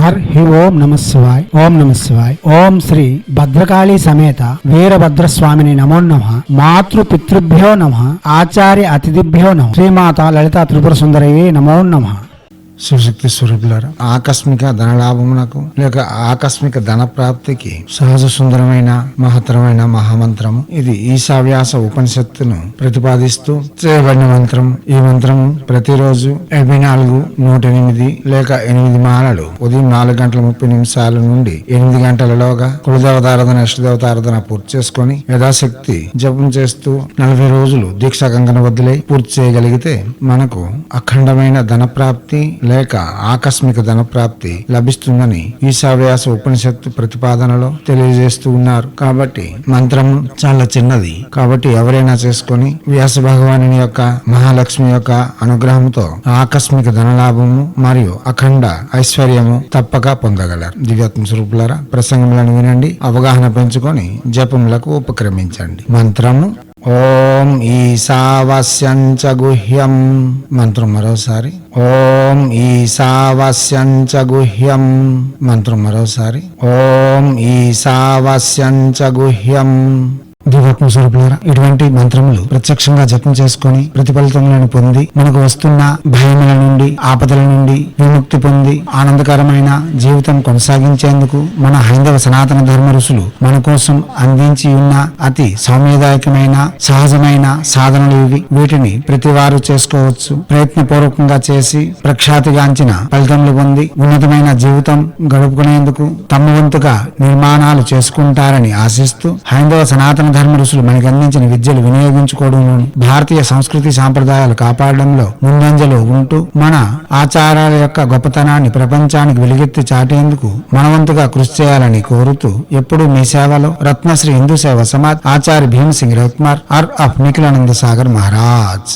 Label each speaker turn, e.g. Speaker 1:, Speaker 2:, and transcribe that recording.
Speaker 1: హి ఓం నమ శివాయ్. ఓం నమ శివాయ్. ఓం శ్రీ భద్రకాళీ సమేత వీరభద్రస్వామిని నమో నమః. మాతృ పితృభ్యో నమః. ఆచార్య అతిథిభ్యో నమః. శ్రీమాత లలితా త్రిపుర సుందరయే నమో నమః.
Speaker 2: శివశక్తి స్వరూపులారా, ఆకస్మిక ధనలాభమునకు లేక ఆకస్మిక ధన ప్రాప్తికి సహజ సుందరమైన మహత్తరమైన మహామంత్రము ఇది. ఈశావ్యాస ఉపనిషత్తును ప్రతిపాదిస్తూ చేయబడిన మంత్రం. ఈ మంత్రము ప్రతిరోజు 74, 108 లేక 8 మాలలు ఉదయం 4:30 నుండి 8 గంటలలోగా కులదేవతారాధన ఇష్టదేవతారాధన పూర్తి చేసుకుని యథాశక్తి జపం చేస్తూ 40 రోజులు దీక్షా గంగను వదిలై పూర్తి చేయగలిగితే మనకు అఖండమైన ధన ప్రాప్తి లేక ఆకస్మిక ధన ప్రాప్తి లభిస్తుందని ఈశావ్యాస ఉపనిషత్తు ప్రతిపాదనలో తెలియజేస్తూ ఉన్నారు. కాబట్టి మంత్రం చాలా చిన్నది కాబట్టి ఎవరైనా చేసుకొని వ్యాస భగవానుని యొక్క మహాలక్ష్మి యొక్క అనుగ్రహంతో ఆకస్మిక ధనలాభము మరియు అఖండ ఐశ్వర్యము తప్పక పొందగలరు. దివ్యాత్మ స్వరూపులారా, ప్రసంగములను వినండి, అవగాహన పెంచుకొని జపములకు ఉపక్రమించండి. మంత్రము ఓం ఈశావాస్యంచ గుహ్యం. మంత్రం మరోసారి ఓం ఈశావాస్యంచ గుహ్యం. మంత్రం మరోసారి ఓం ఈశావాస్యంచ గుహ్యం. దివ్యాత్మ స్వరూపులారా, ఇటువంటి మంత్రములు ప్రత్యక్షంగా జపం చేసుకుని ప్రతిఫలితములను పొంది మనకు వస్తున్న భయముల నుండి ఆపదల నుండి విముక్తి పొంది ఆనందకరమైన జీవితం కొనసాగించేందుకు మన హైందవ సనాతన ధర్మ ఋషులు మన కోసం అందించి ఉన్న అతి సౌమ్యదాయకమైన సహజమైన సాధనలు ఇవి. వీటిని ప్రతి వారు చేసుకోవచ్చు. ప్రయత్నపూర్వకంగా చేసి ప్రఖ్యాతిగాంచిన ఫలితములు పొంది ఉన్నతమైన జీవితం గడుపుకునేందుకు తమ వంతుగా నిర్మాణాలు చేసుకుంటారని ఆశిస్తూ హైందవ సనాతన ధర్మ ఋషులు మనకు అందించిన విద్యలు వినియోగించుకోవడంలోను భారతీయ సంస్కృతి సాంప్రదాయాలు కాపాడడంలో ముందంజలో ఉంటూ మన ఆచారాల యొక్క గొప్పతనాన్ని ప్రపంచానికి వెలుగెత్తి చాటేందుకు మనవంతుగా కృషి చేయాలని కోరుతూ ఎప్పుడూ మీ సేవలో రత్నశ్రీ హిందూ సేవ సమాజ్ ఆచార్య భీమసింగ్ రవికుమార్ ఆఫ్ నిఖిలానంద సాగర్ మహారాజ్.